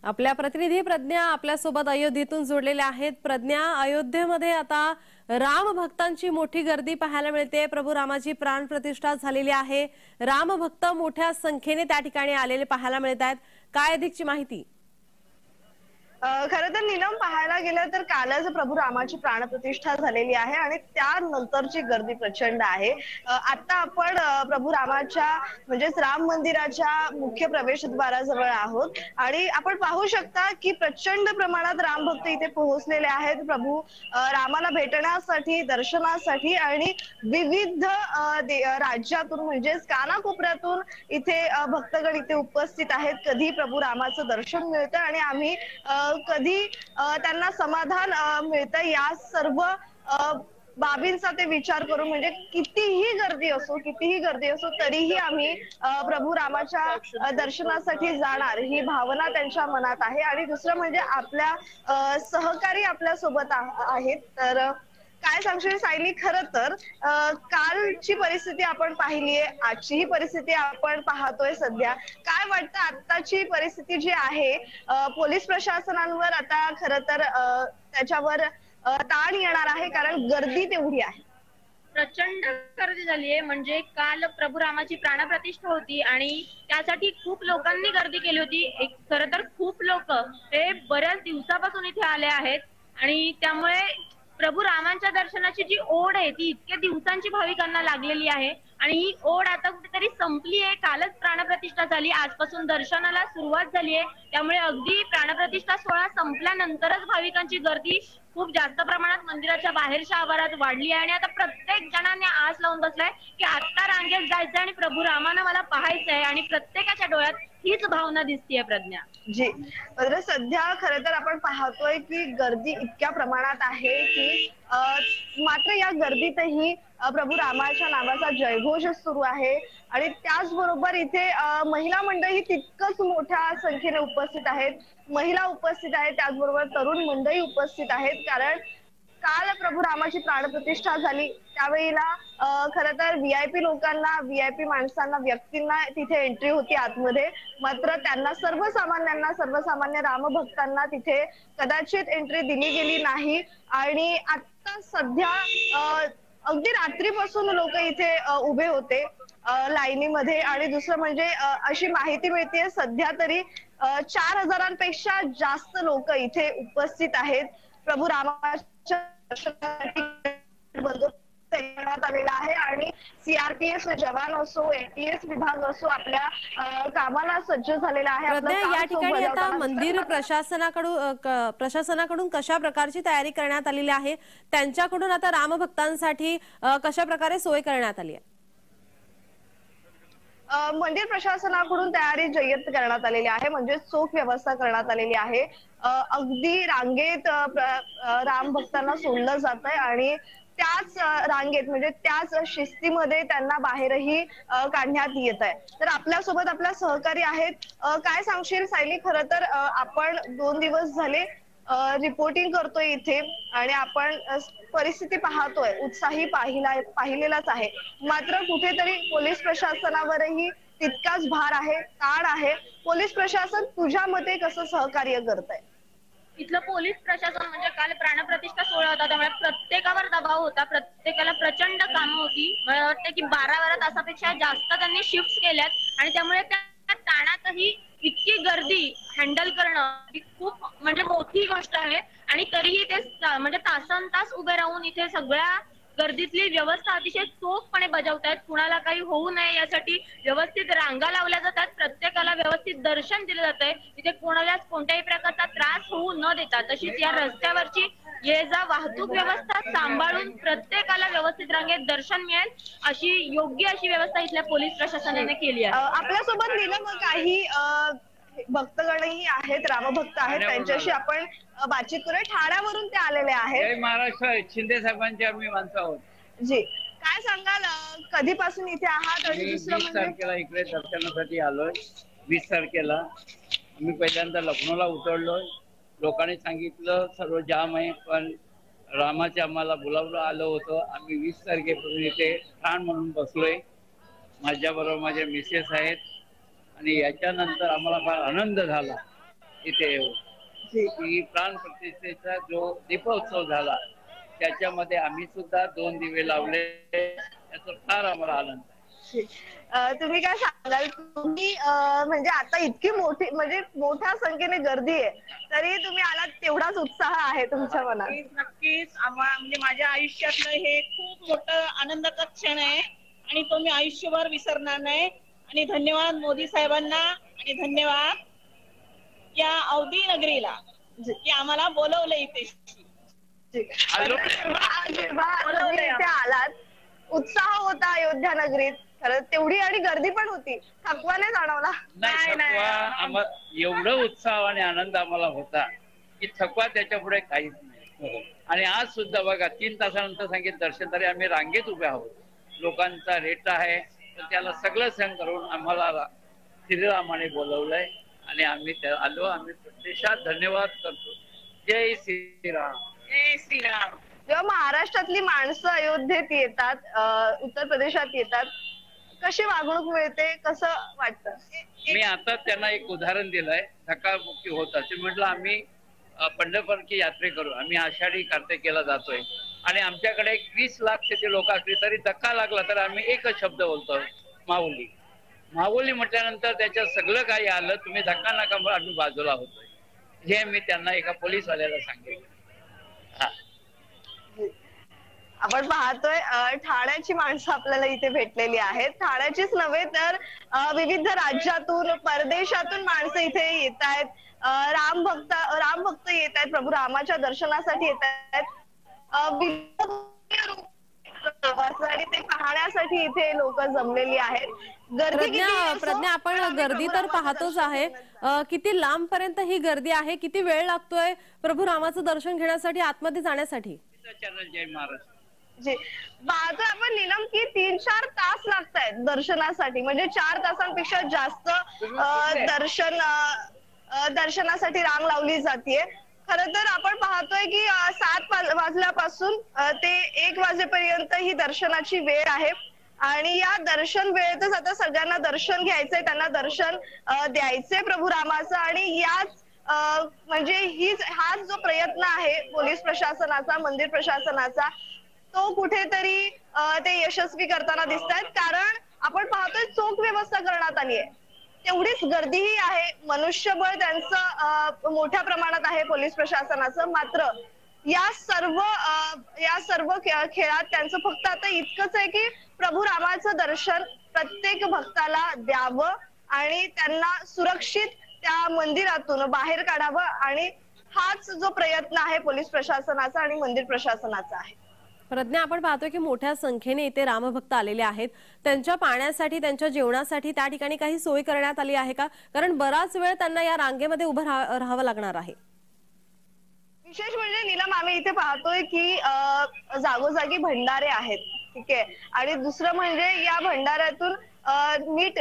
आपल्या प्रतिनिधी प्रज्ञा आपल्यासोबत अयोध्येतून जोडलेल्या आहेत। प्रज्ञा, अयोध्येमध्ये आता राम भक्तांची मोठी गर्दी पाहायला मिळते। प्रभू रामाची प्राण प्रतिष्ठा झालेली आहे। राम भक्त मोठ्या संख्येने त्या ठिकाणी आलेले पाहायला मिळत आहेत। काय अधिकची माहिती? खरं तर नीलम, पाहायला गेलं तर कालच प्रभू रामाची प्राणप्रतिष्ठा झालेली आहे आणि त्यानंतरची गर्दी प्रचंड आहे। आता आपण प्रभू रामाच्या म्हणजेच राम मंदिराच्या मुख्य प्रवेशद्वाराजवळ आहोत आणि आपण पाहू शकता की प्रचंड प्रमाणात राम भक्त इथे पोहोचलेले आहेत प्रभू रामाला भेटण्यासाठी, दर्शनासाठी आणि विविध राज्यातून म्हणजेच कानाकोपऱ्यातून इथे भक्तगण इथे उपस्थित आहेत। कधी प्रभू रामाचं दर्शन मिळतं आणि आम्ही कधी त्यांना समाधान मिळतं, या सर्व बाबींचा ते विचार करून म्हणजे कितीही गर्दी असो तरीही आम्ही प्रभू रामाच्या दर्शनासाठी जाणार ही भावना त्यांच्या मनात आहे। आणि दुसरं म्हणजे आपल्या सहकारी आपल्या सोबत आहेत। तर काय सांगशील सायली, खरं तर कालची परिस्थिती आपण पाहिलीये, आजचीही परिस्थिती आपण पाहतोय सध्या। काय वाटतं आताची परिस्थिती जी आहे, पोलीस प्रशासनावर आता खरं तर त्याच्यावर ताण येणार आहे कारण गर्दी तेवढी आहे। प्रचंड गर्दी झाली आहे। म्हणजे काल प्रभू रामाची प्राणप्रतिष्ठा होती आणि त्यासाठी खूप लोकांनी गर्दी केली होती। खरं तर खूप लोक हे बऱ्याच दिवसापासून इथे आले आहेत आणि त्यामुळे प्रभू रामांच्या दर्शनाची जी ओढ आहे ती इतक्या दिवसांची भाविकांना लागलेली आहे आणि ही ओढ आता कुठेतरी संपली आहे। कालच प्राणप्रतिष्ठा झाली, आजपासून दर्शनाला सुरुवात झाली आहे। त्यामुळे अगदी प्राणप्रतिष्ठा सोहळा संपल्यानंतरच भाविकांची गर्दी खूप जास्त प्रमाणात मंदिराच्या बाहेरच्या आवारात वाढली आहे आणि आता प्रत्येक जणांनी आस लावून बसलाय की आता रांगेत जायचंय आणि प्रभू रामानं मला पाहायचंय आणि प्रत्येकाच्या डोळ्यात हीच भावना दिसतीये। प्रज्ञा जी, सध्या खरं तर आपण पाहतोय की गर्दी इतक्या प्रमाणात आहे की मात्र या गर्दीतही प्रभू रामाच्या नावाचा जयघोष सुरू आहे आणि त्याचबरोबर इथे महिला मंडळी तितकंच मोठ्या संख्येने उपस्थित आहेत। महिला उपस्थित आहेत, त्याचबरोबर तरुण मंडळी उपस्थित आहेत कारण काल प्रभू रामाची प्राणप्रतिष्ठा झाली त्यावेळेला खरं तर व्हीआयपी लोकांना, व्हीआयपी माणसांना, व्यक्तींना तिथे एंट्री होती आतमध्ये, मात्र त्यांना सर्वसामान्य रामभक्तांना तिथे कदाचित एंट्री दिली गेली नाही। आणि आता सध्या अगदी रात्रीपासून लोक इथे उभे होते लाईनीमध्ये आणि दुसरं म्हणजे अशी माहिती मिळते सध्या तरी 4000पेक्षा जास्त लोक इथे उपस्थित आहेत। प्रभू रामाच्या दर्शनासाठी बंदोबस्त तैनात आलेला आहे आणि सीआरपीएफ जवान असो, एटीएस विभाग असो आपल्या कामाला सज्ज झालेला आहे। या ठिकाणी आता मंदिर प्रशासनाकडून कशा प्रकारची तयारी करण्यात आलेली आहे, त्यांच्याकडून आता रामभक्तांसाठी कशा प्रकारे सोय करण्यात आली आहे? मंदिर प्रशासनाकडून तयारी जय्यत करण्यात आलेली आहे, म्हणजे चोख व्यवस्था करण्यात आलेली आहे। अगदी रांगेत राम भक्तांना सोडलं जात आहे आणि त्याच रांगेत म्हणजे त्याच शिस्तीमध्ये त्यांना बाहेरही काढण्यात येत आहे। तर आपल्यासोबत आपला सहकारी आहेत। काय सांगशील सायली, खरं तर आपण 2 दिवस झाले रिपोर्टिंग करतोय इथे आणि आपण परिस्थिती पाहतोय, उत्साही पाहिलेलाच आहे, मात्र कुठेतरी पोलीस प्रशासनावरही तितकाच भार आहे, ताण आहे। पोलीस प्रशासन तुझ्या मते कसं सहकार्य करत आहे? इथलं पोलीस प्रशासन म्हणजे काल प्राणप्रतिष्ठा सोहळा होता त्यामुळे प्रत्येकावर दबाव होता, प्रत्येकाला प्रचंड कामं होती। मला वाटतं की 12 तासापेक्षा जास्त त्यांनी शिफ्ट केल्यात आणि त्यामुळे त्या ताणातही इतकी गर्दी हँडल करणं ही खूप म्हणजे मोठी गोष्ट आहे आणि तरीही ते म्हणजे तासनतास उभे राहून इथे सगळ्या गर्दीतली व्यवस्था अतिशय चोखपणे बजावतायत। कुणाला काही होऊ नये यासाठी व्यवस्थित रांगा लावल्या जातात, प्रत्येकाला व्यवस्थित दर्शन दिलं जातंय, इथे कोणालाच कोणत्याही प्रकारचा त्रास होऊ न देता तशीच या रस्त्यावरची ये जा वाहतूक व्यवस्था सांभाळून प्रत्येकाला व्यवस्थित रांगेत दर्शन मिळेल अशी योग्य अशी व्यवस्था इथल्या पोलीस प्रशासनाने केली आहे। आपल्यासोबत नीलम काही भक्तगणही आहेत, रामभक्त आहेत, त्यांच्याशी आपण बातचीत करूया। ठाण्यावरून ते आलेले आहेत। जय महाराष्ट्र, शिंदे साहेबांचे आम्ही माणसं आहोत। जी, काय सांगाल कधीपासून इथे आहात? आणि दुसरं 20 तारखेला इकडे दर्शनासाठी आलोय। 20 तारखेला आम्ही पहिल्यांदा लखनौला उतरलोय, लोकांनी सांगितलं सर्व जाम आहे, पण रामाचे आम्हाला बोलावलं आलं होतं। आम्ही 20 तारखेपासून इथे ठाण म्हणून बसलोय, माझ्याबरोबर माझे मिसेस आहेत आणि याच्यानंतर आम्हाला फार आनंद झाला इथे येऊ की प्राण प्रतिष्ठेचा जो दीपोत्सव झाला त्याच्यामध्ये आम्ही सुद्धा 2 दिवे लावले, याचा फार आम्हाला आनंद आहे. तुम्ही काय सांगाल? तुम्ही म्हणजे आता इतकी मोठी म्हणजे मोठ्या संख्येने गर्दी आहे तरी तुम्ही आलात, तेवढाच उत्साह आहे तुमच्या मनात? नक्कीच म्हणजे माझ्या आयुष्यातलं हे खूप मोठं आनंदाचा क्षण आहे आणि तो मी आयुष्यभर विसरणार नाही. आणि धन्यवाद मोदी साहेबांना आणि धन्यवाद या अवधी नगरीला की आम्हाला बोलवलं इथे. इथे आलात, उत्साह होता अयोध्या नगरीत खरं तेवढी, आणि गर्दी पण होती, थकवा नाही जाणवला? नाही, एवढं उत्साह आणि आनंद आम्हाला होता की थकवा त्याच्या पुढे काहीच नाही. आणि आज सुद्धा बघा 3 तासानंतर सांगितलं दर्शन, तरी आम्ही रांगेत उभे आहोत. लोकांचा रेट आहे तर त्याला सगळं सहन करून आम्हाला श्रीरामाने बोलवलंय आणि आम्ही आलो. आम्ही प्रत्यक्षात धन्यवाद करतो. जय श्रीराम. जय श्रीराम. जेव्हा महाराष्ट्रातली माणसं अयोध्येत येतात, उत्तर प्रदेशात येतात, कशी वागणूक मिळते, कसं वाटतं? मी आता त्यांना एक उदाहरण दिलंय. धक्काबुक्की होत असेल म्हटलं आम्ही पंढरपूरची यात्रे करू, आम्ही आषाढी कार्तिकेला जातोय आणि आमच्याकडे 20 लाख तिथे लोक असली तरी धक्का लागला तर आम्ही एकच शब्द बोलतो, माऊली. माऊली म्हटल्यानंतर त्याच्यात सगळं काही आलं, तुम्ही धक्का नका म्हणून आम्ही बाजूला होतोय, हे मी त्यांना एका पोलीसवाल्याला सांगितलं. आपण पाहतोय ठाण्याची माणसं आपल्याला इथे भेटलेली आहेत. ठाण्याचीच नव्हे तर विविध राज्यातून, परदेशातून माणसं इथे येत आहेत. राम भक्त येत आहेत, प्रभू रामाच्या दर्शनासाठी येत आहेत, आणि ते पाहण्यासाठी इथे लोक जमलेली आहेत. प्रज्ञा, आपण गर्दी तर पाहतोच आहे, किती लांब पर्यंत ही गर्दी आहे, किती वेळ लागतोय प्रभू रामाचं दर्शन घेण्यासाठी, आतमध्ये जाण्यासाठी? जय महाराज. जी पाहतोय आपण नीलम की 3-4 तास लागतायत दर्शनासाठी, म्हणजे 4 तासांपेक्षा जास्त दर्शनासाठी रांग लावली जातीये. खरं तर आपण पाहतोय की 7 वाजल्यापासून ते 1 वाजेपर्यंत ही दर्शनाची वेळ आहे आणि या दर्शन वेळेतच आता सगळ्यांना दर्शन घ्यायचंय, त्यांना दर्शन द्यायचंय प्रभू रामाचं. आणि याच म्हणजे हाच जो प्रयत्न आहे पोलीस प्रशासनाचा, मंदिर प्रशासनाचा, तो कुठेतरी ते यशस्वी करताना दिसतायत. कारण आपण पाहतोय चोख व्यवस्था करण्यात आली आहे, तेवढीच गर्दीही आहे, मनुष्यबळ त्यांचं मोठ्या प्रमाणात आहे पोलीस प्रशासनाचं. मात्र या सर्व खेळात त्यांचं फक्त आता इतकंच आहे की प्रभू रामाचं दर्शन प्रत्येक भक्ताला द्यावं आणि त्यांना सुरक्षित त्या मंदिरातून बाहेर काढावं, आणि हाच जो प्रयत्न आहे पोलीस प्रशासनाचा आणि मंदिर प्रशासनाचा आहे. प्रज्ञा, आपण पाहतोय की मोठ्या संख्येने इथे रामभक्त आलेले आहेत, त्यांच्या पाण्यासाठी, त्यांच्या जेवणासाठी त्या ठिकाणी काही सोय करण्यात आली आहे का? कारण बराच वेळ त्यांना या रांगेमध्ये उभं राहावं लागणार आहे. विशेष म्हणजे नीलम, आम्ही इथे पाहतोय की जागोजागी भंडारे आहेत, ठीक आहे, आणि दुसरं म्हणजे या भंडाऱ्यातून नीट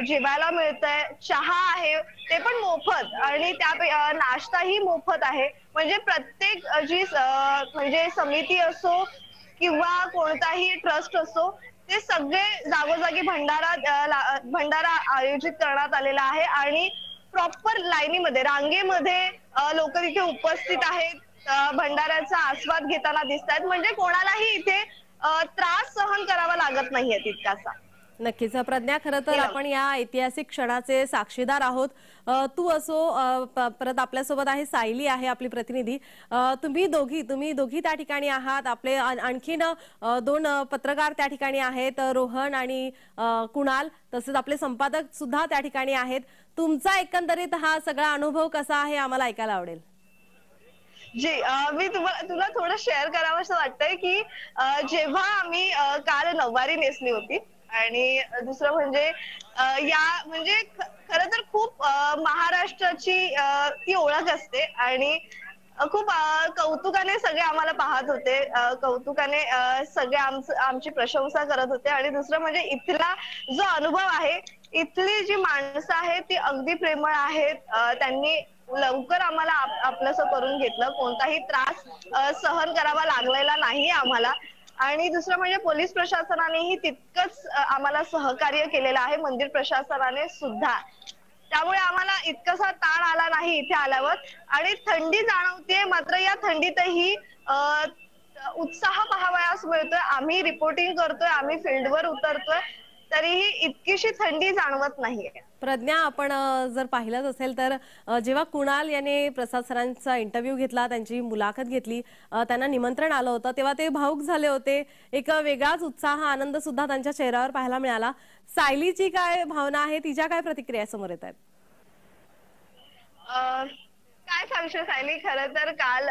जेवायला मिळतंय, चहा आहे ते पण मोफत, आणि त्या नाश्ताही मोफत आहे. म्हणजे प्रत्येक जी म्हणजे समिती असो किंवा कोणताही ट्रस्ट असो, ते सगळे जागोजागी भंडारा आयोजित करण्यात आलेला आहे आणि प्रॉपर लाईनीमध्ये, रांगेमध्ये लोक तिथे उपस्थित आहेत, भंडाऱ्याचा आस्वाद घेताना दिसत आहेत. म्हणजे कोणालाही इथे त्रास सहन करावा लागत नाहीये तितकासा. नक्कीच प्रज्ञा, खरं तर आपण या ऐतिहासिक क्षणाचे साक्षीदार आहोत. तू असो, परत आपल्यासोबत आहे सायली, आहे आपली प्रतिनिधी. तुम्ही दोघी त्या ठिकाणी आहात. आपले आणखीन 2 पत्रकार त्या ठिकाणी आहेत, रोहन आणि कुणाल, तसेच आपले संपादक सुद्धा त्या ठिकाणी आहेत. तुमचा एकंदरीत हा सगळा अनुभव कसा आहे आम्हाला ऐकायला आवडेल. जी, मी तुला थोडं शेअर करावं असं वाटतंय की जेव्हा आम्ही काल नऊवारी नेसली होती, आणि दुसरं म्हणजे म्हणजे खरं तर खूप महाराष्ट्राची ती ओळख असते आणि खूप कौतुकाने सगळे आम्हाला पाहत होते, कौतुकाने सगळे आमची प्रशंसा करत होते. आणि दुसरं म्हणजे इथला जो अनुभव आहे, इथली जी माणसं आहेत ती अगदी प्रेमळ आहेत. त्यांनी लवकर आम्हाला आपलंसं करून घेतलं, कोणताही त्रास सहन करावा लागलेला नाही आम्हाला. आणि दुसरं म्हणजे पोलीस प्रशासनानेही तितकंच आम्हाला सहकार्य केलेलं आहे, मंदिर प्रशासनाने सुद्धा. त्यामुळे आम्हाला इतकासा ताण आला नाही इथे आल्यावर आणि थंडी जाणवतीये मात्र या थंडीतही उत्साह पाहावयास मिळतोय। आम्ही रिपोर्टिंग करतोय, आम्ही फील्डवर उतरतोय, तरीही इतकीशी थंडी जाणवत नाहीये। प्रज्ञा, आपण जर पाहिलंच असेल तर जेव्हा कुणाल याने प्रसाद सरांचा इंटरव्ह्यू घेतला, त्यांची मुलाखत घेतली, त्यांना निमंत्रण आलं होतं, तेव्हा ते भावुक झाले होते। एक वेगळाच उत्साह, आनंद सुद्धा त्यांच्या चेहऱ्यावर पाहायला मिळाला। सायलीची काय भावना आहे, तिच्या काय प्रतिक्रिया समोर येत आहेत? काय सांगशील सायली, खरं तर काल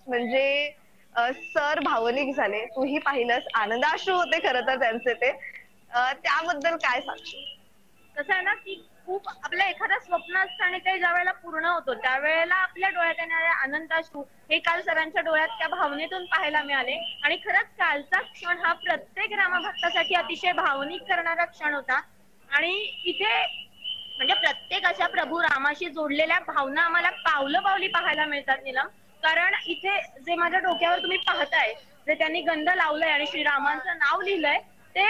म्हणजे सर भावनिक झाले, तूही पाहिलंस, आनंदाश्रू होते खरं तर त्यांचे ते, त्याबद्दल काय सांगशील? कसं आहे ना की खूप आपलं एखादं स्वप्न असतं आणि ते ज्या वेळेला पूर्ण होतो त्यावेळेला आपल्या डोळ्यात येणारे आनंदाश्रू हे काल सरांच्या डोळ्यात त्या भावनेतून पाहायला मिळाले। आणि खरंच कालचा क्षण हा प्रत्येक रामभक्तासाठी अतिशय भावनिक करणारा क्षण होता। आणि इथे म्हणजे प्रत्येक अशा प्रभू रामाशी जोडलेल्या भावना आम्हाला पावलं पावली पाहायला मिळतात नीलम। कारण इथे जे माझ्या डोक्यावर तुम्ही पाहताय, जे त्यांनी गंध लावलंय आणि श्रीरामांचं नाव लिहिलंय, ते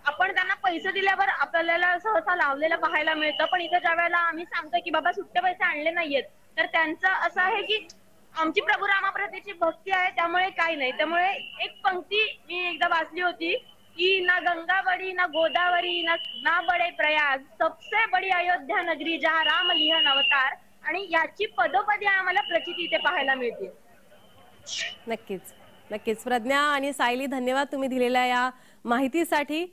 आपण त्यांना पैसे दिल्यावर आपल्याला सहसा लावलेलं पाहायला मिळतं। पण इथे ज्या वेळेला आम्ही सांगतो की बाबा सुट्टे पैसे आणले नाहीयेत, तर त्यांचं असं आहे की आमची प्रभू रामाप्रतीची भक्ती आहे, त्यामुळे काही नाही। त्यामुळे एक पंक्ती मी एकदा वाचली होती की ना गंगा बड़ी ना गोदावरी ना बडे प्रयाग, सबसे बड़ी अयोध्या नगरी जहाँ राम लिहन अवतार। आणि याची पदोपदी आम्हाला प्रचिती इथे पाहायला मिळते। नक्कीच नक्कीच प्रज्ञा आणि सायली, धन्यवाद तुम्ही दिलेल्या या माहितीसाठी।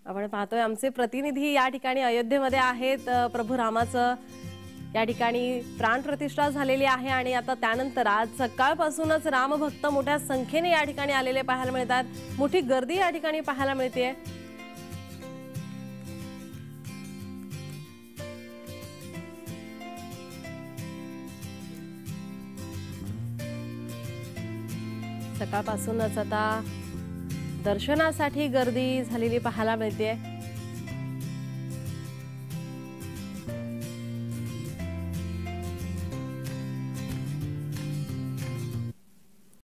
आपण पाहतोय आमचे प्रतिनिधी या ठिकाणी अयोध्येमध्ये आहेत। प्रभू रामाचं या ठिकाणी प्राणप्रतिष्ठा झालेली आहे आणि आता त्यानंतर आज सकाळपासूनच रामभक्त मोठ्या संख्येने या ठिकाणी आलेले पाहायला मिळतात। मोठी गर्दी या ठिकाणी पाहायला मिळते। सकाळपासूनच आता दर्शनासाठी गर्दी झालेली पाहायला मिळते।